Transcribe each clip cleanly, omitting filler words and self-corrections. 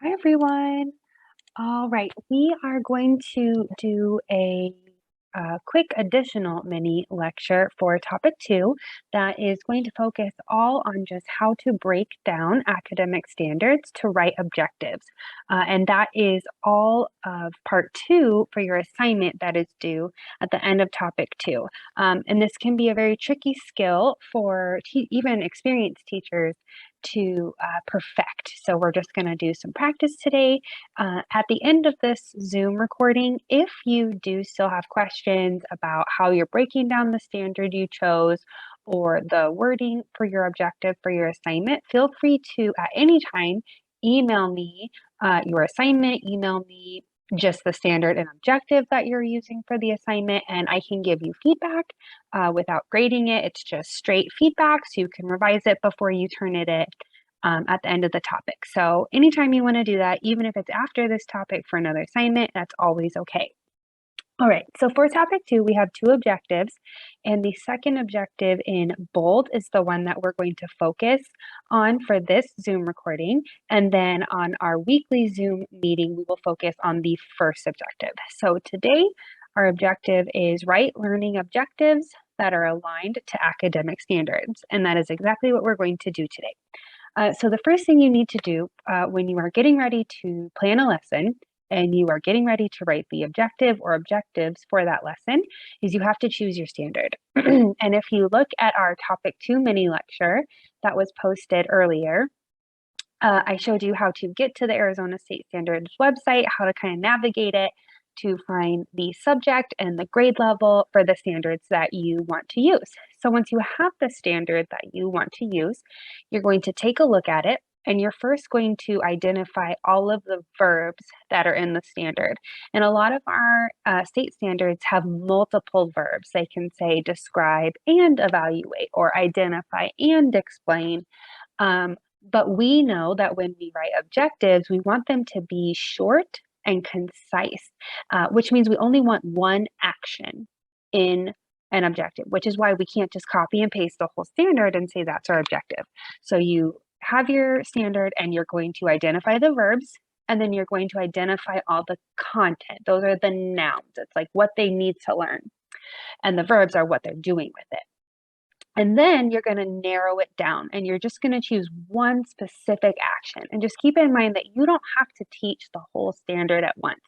Hi, everyone. All right, we are going to do a quick additional mini lecture for topic 2 that is going to focus all on just how to break down academic standards to write objectives. And that is all of part 2 for your assignment that is due at the end of topic 2. And this can be a very tricky skill for even experienced teachers to perfect. So we're just going to do some practice today. At the end of this Zoom recording, if you do still have questions about how you're breaking down the standard you chose or the wording for your objective for your assignment, feel free to at any time email me your assignment, email me just the standard and objective that you're using for the assignment, and I can give you feedback without grading it. It's just straight feedback, so you can revise it before you turn it in at the end of the topic. So anytime you want to do that, even if it's after this topic for another assignment, that's always okay. All right, so for topic 2, we have 2 objectives, and the second objective in bold is the one that we're going to focus on for this Zoom recording, and then on our weekly Zoom meeting, we will focus on the first objective. So today, our objective is write learning objectives that are aligned to academic standards, and that is exactly what we're going to do today. So the first thing you need to do when you are getting ready to plan a lesson and you are getting ready to write the objective or objectives for that lesson is you have to choose your standard. And if you look at our topic 2 mini lecture that was posted earlier, I showed you how to get to the Arizona State Standards website, how to kind of navigate it to find the subject and the grade level for the standards that you want to use. So once you have the standard that you want to use, you're going to take a look at it and you're first going to identify all of the verbs that are in the standard. And a lot of our state standards have multiple verbs. They can say describe and evaluate or identify and explain. But we know that when we write objectives, we want them to be short and concise, which means we only want one action in an objective, which is why we can't just copy and paste the whole standard and say that's our objective. So you have your standard and you're going to identify the verbs and then you're going to identify all the content. Those are the nouns. It's like what they need to learn. And the verbs are what they're doing with it. And then you're going to narrow it down and you're just going to choose one specific action. And just keep in mind that you don't have to teach the whole standard at once.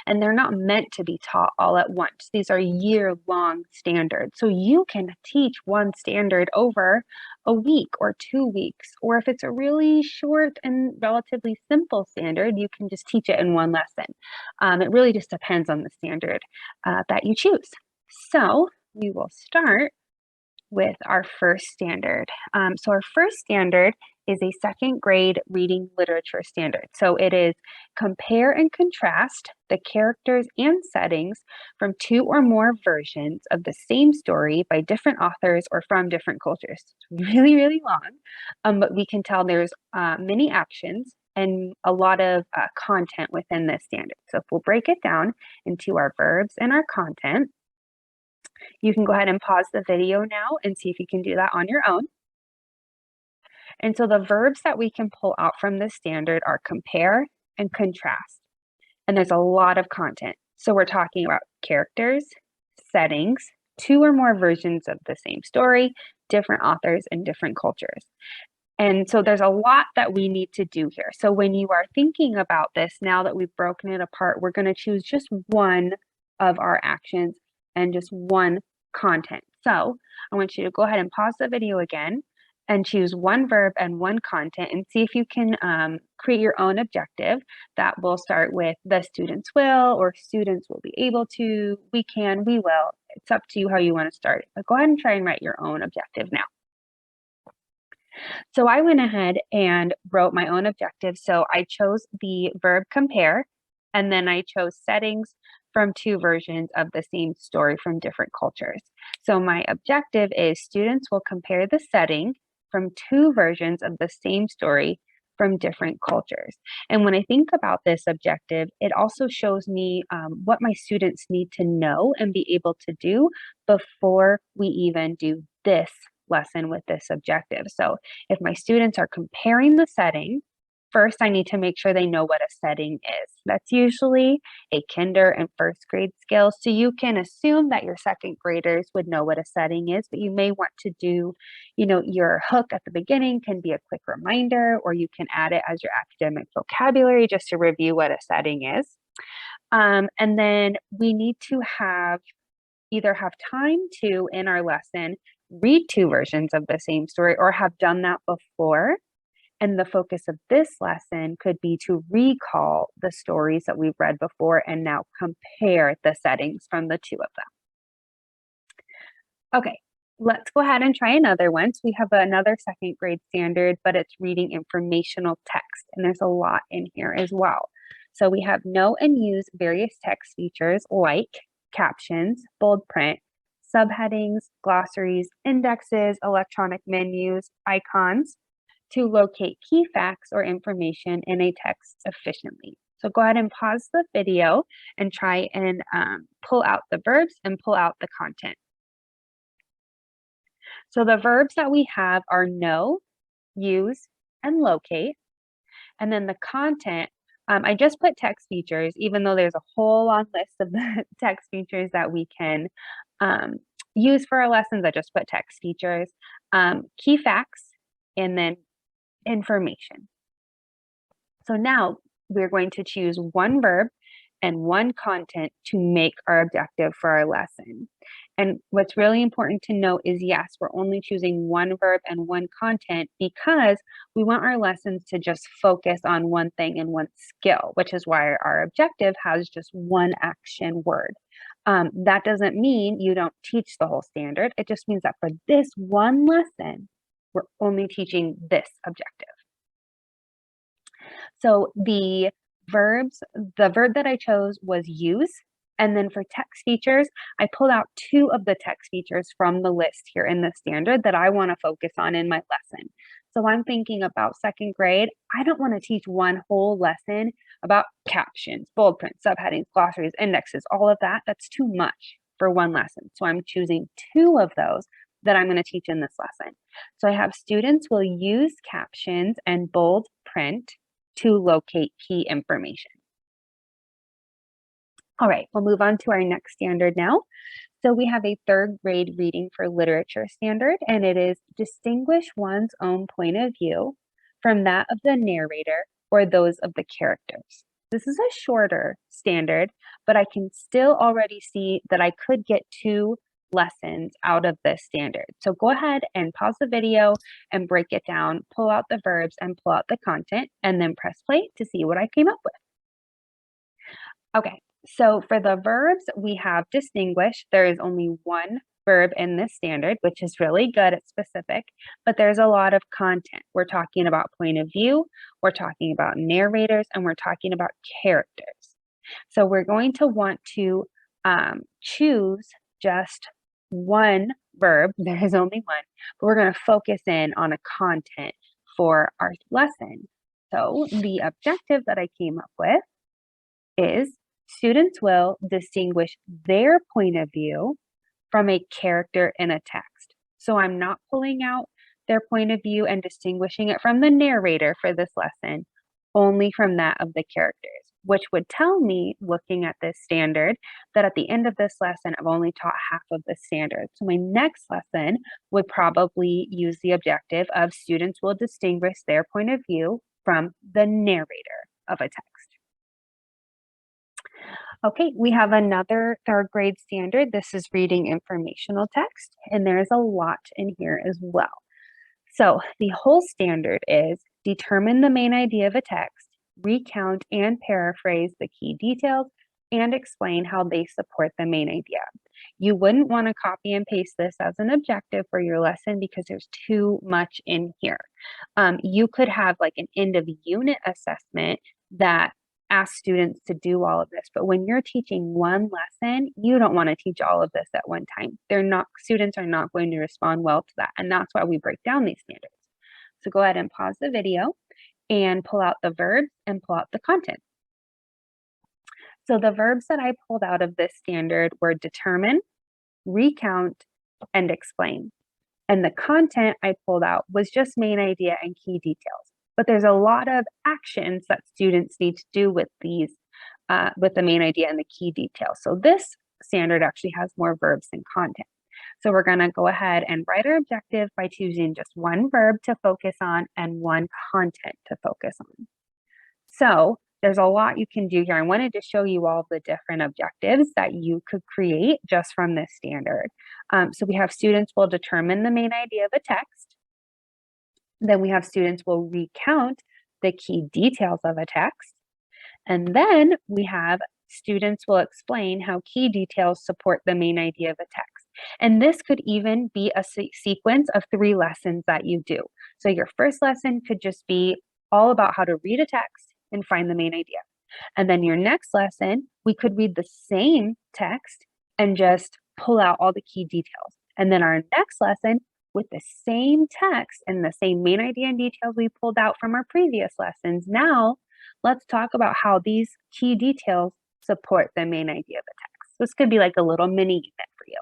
And they're not meant to be taught all at once. These are year-long standards. So you can teach one standard over a week or 2 weeks. Or if it's a really short and relatively simple standard, you can just teach it in one lesson. It really just depends on the standard that you choose. So we will start with our first standard. So our first standard is a second grade reading literature standard. So it is compare and contrast the characters and settings from 2 or more versions of the same story by different authors or from different cultures. It's really, really long, but we can tell there's many actions and a lot of content within this standard. So if we'll break it down into our verbs and our content, you can go ahead and pause the video now and see if you can do that on your own. And so the verbs that we can pull out from this standard are compare and contrast. And there's a lot of content. So we're talking about characters, settings, 2 or more versions of the same story, different authors, and different cultures. And so there's a lot that we need to do here. So when you are thinking about this, now that we've broken it apart, we're going to choose just one of our actions and just one content. So I want you to go ahead and pause the video again and choose one verb and one content and see if you can create your own objective that will start with the students will or students will be able to, we can, we will. It's up to you how you want to start it. But go ahead and try and write your own objective now. So I went ahead and wrote my own objective. So I chose the verb compare, and then I chose settings from 2 versions of the same story from different cultures. So my objective is students will compare the setting from 2 versions of the same story from different cultures. And when I think about this objective, it also shows me what my students need to know and be able to do before we even do this lesson with this objective. So if my students are comparing the setting first I need to make sure they know what a setting is. That's usually a kinder and first grade skill. So you can assume that your second graders would know what a setting is, but you may want to do, your hook at the beginning can be a quick reminder, or you can add it as your academic vocabulary just to review what a setting is. And then we need to either have time to, in our lesson, read two versions of the same story or have done that before. And the focus of this lesson could be to recall the stories that we've read before and now compare the settings from the two of them. Okay, let's go ahead and try another one. So we have another second grade standard, but it's reading informational text, and there's a lot in here as well. So we have know and use various text features like captions, bold print, subheadings, glossaries, indexes, electronic menus, icons, to locate key facts or information in a text efficiently. So go ahead and pause the video and try and pull out the verbs and pull out the content. So the verbs that we have are know, use, and locate. And then the content, I just put text features, even though there's a whole long list of the text features that we can use for our lessons. I just put text features, key facts, and then information. So now we're going to choose one verb and one content to make our objective for our lesson. And what's really important to note is, yes, we're only choosing one verb and one content because we want our lessons to just focus on one thing and one skill, which is why our objective has just one action word. That doesn't mean you don't teach the whole standard. It just means that for this one lesson, we're only teaching this objective. So the verb that I chose was use. And then for text features, I pulled out two of the text features from the list here in the standard that I want to focus on in my lesson. So I'm thinking about second grade. I don't want to teach one whole lesson about captions, bold print, subheadings, glossaries, indexes, all of that. That's too much for one lesson. So I'm choosing two of those that I'm going to teach in this lesson. So I have students will use captions and bold print to locate key information. All right, we'll move on to our next standard now. So we have a third grade reading for literature standard, and it is distinguish one's own point of view from that of the narrator or those of the characters. This is a shorter standard, but I can still already see that I could get two lessons out of this standard. So go ahead and pause the video and break it down, pull out the verbs and pull out the content, and then press play to see what I came up with. Okay, so for the verbs, we have distinguish. There is only one verb in this standard, which is really good. It's specific, but there's a lot of content. We're talking about point of view, we're talking about narrators, and we're talking about characters. So we're going to want to choose just one verb. There is only one, but we're going to focus in on a content for our lesson. So the objective that I came up with is students will distinguish their point of view from a character in a text. So I'm not pulling out their point of view and distinguishing it from the narrator for this lesson, only from that of the characters, which would tell me, looking at this standard, that at the end of this lesson, I've only taught half of the standard. So my next lesson would probably use the objective of students will distinguish their point of view from the narrator of a text. Okay, we have another third grade standard. This is reading informational text, and there's a lot in here as well. So the whole standard is determine the main idea of a text, recount and paraphrase the key details, and explain how they support the main idea. You wouldn't want to copy and paste this as an objective for your lesson because there's too much in here. You could have like an end of unit assessment that ask students to do all of this, but when you're teaching one lesson, you don't want to teach all of this at one time. Students are not going to respond well to that, and that's why we break down these standards. So go ahead and pause the video and pull out the verbs and pull out the content. So the verbs that I pulled out of this standard were determine, recount, and explain. And the content I pulled out was just main idea and key details. but there's a lot of actions that students need to do with these, with the main idea and the key details. So this standard actually has more verbs than content. So we're going to go ahead and write our objective by choosing just one verb to focus on and one content to focus on. So there's a lot you can do here. I wanted to show you all the different objectives that you could create just from this standard. So we have students will determine the main idea of a text. Then we have students will recount the key details of a text. And then we have students will explain how key details support the main idea of a text. And this could even be a sequence of 3 lessons that you do. So your first lesson could just be all about how to read a text and find the main idea. And then your next lesson, we could read the same text and just pull out all the key details. And then our next lesson, with the same text and the same main idea and details we pulled out from our previous lessons, now let's talk about how these key details support the main idea of the text. This could be like a little mini unit for you.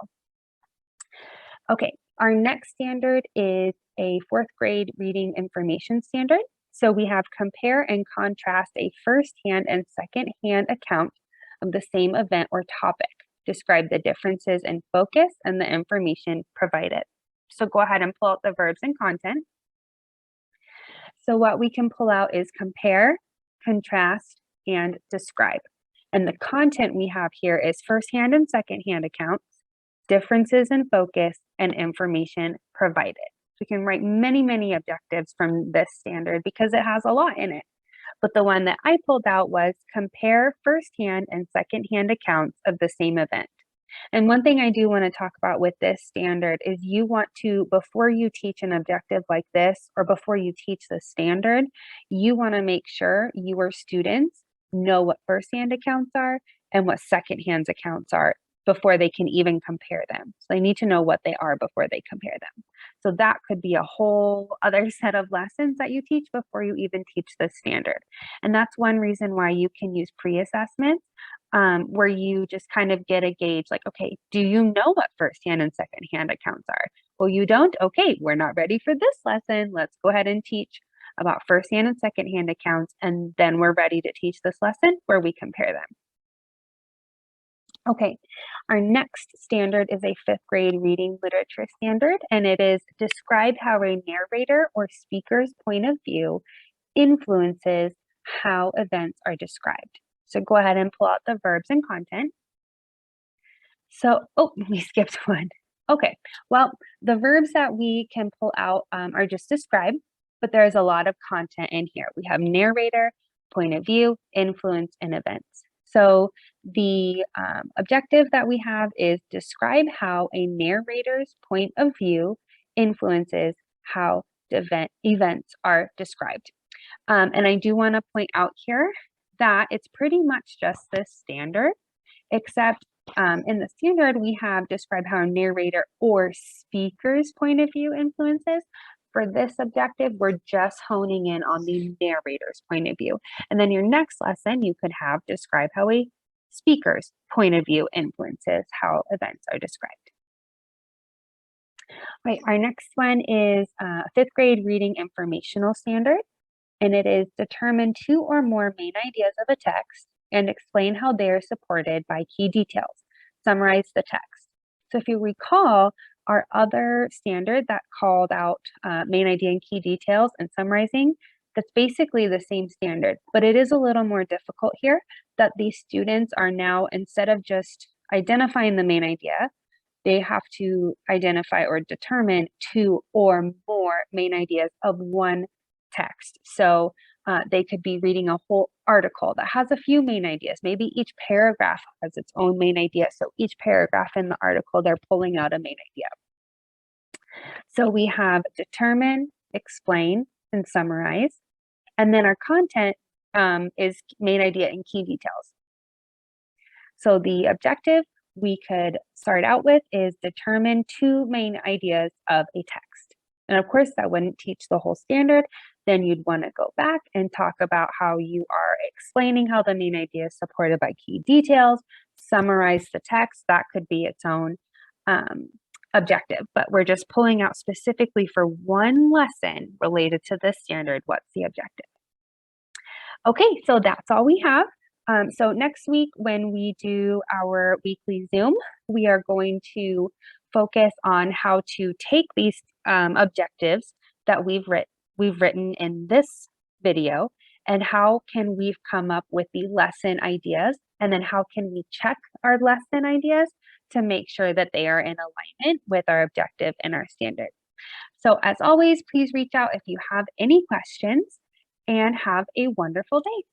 Okay, our next standard is a 4th grade reading information standard. So we have compare and contrast a first-hand and second-hand account of the same event or topic. Describe the differences in focus and the information provided. So go ahead and pull out the verbs and content. So what we can pull out is compare, contrast, and describe. And the content we have here is first-hand and second-hand accounts, differences in focus, and information provided. We can write many, many objectives from this standard because it has a lot in it. But the one that I pulled out was compare first-hand and second-hand accounts of the same event. And one thing I do want to talk about with this standard is you want to, before you teach an objective like this, or before you teach the standard, you want to make sure your students know what first-hand accounts are and what second-hand accounts are before they can even compare them. So they need to know what they are before they compare them. So that could be a whole other set of lessons that you teach before you even teach the standard. And that's one reason why you can use pre-assessments, where you just kind of get a gauge like, okay, do you know what first-hand and second-hand accounts are? Well, you don't? Okay, we're not ready for this lesson. Let's go ahead and teach about first-hand and second-hand accounts, and then we're ready to teach this lesson where we compare them. Okay, our next standard is a 5th grade reading literature standard, and it is describe how a narrator or speaker's point of view influences how events are described. So go ahead and pull out the verbs and content. So, oh, we skipped one. Okay, well, the verbs that we can pull out are just describe, but there's a lot of content in here. We have narrator, point of view, influence, and events. So the objective that we have is describe how a narrator's point of view influences how events are described. And I do want to point out here that it's pretty much just this standard, except in the standard we have describe how a narrator or speaker's point of view influences. For this objective, we're just honing in on the narrator's point of view. And then your next lesson, you could have describe how a speaker's point of view influences how events are described. All right, our next one is 5th grade reading informational standard, and it is determine 2 or more main ideas of a text and explain how they are supported by key details. Summarize the text. So if you recall, our other standard that called out main idea and key details and summarizing, that's basically the same standard, but it is a little more difficult here that these students are now, instead of just identifying the main idea, they have to identify or determine 2 or more main ideas of one text. So they could be reading a whole article that has a few main ideas. Maybe each paragraph has its own main idea. So each paragraph in the article, they're pulling out a main idea. So we have determine, explain, and summarize. And then our content is main idea and key details. So the objective we could start out with is determine 2 main ideas of a text. And of course, that wouldn't teach the whole standard. Then you'd want to go back and talk about how you are explaining how the main idea is supported by key details, summarize the text. That could be its own objective, but we're just pulling out specifically for one lesson related to this standard, what's the objective. Okay, so that's all we have. So next week when we do our weekly Zoom, we are going to focus on how to take these objectives that we've written in this video, and how can we come up with the lesson ideas, and then how can we check our lesson ideas to make sure that they are in alignment with our objective and our standard. So as always, please reach out if you have any questions, and have a wonderful day.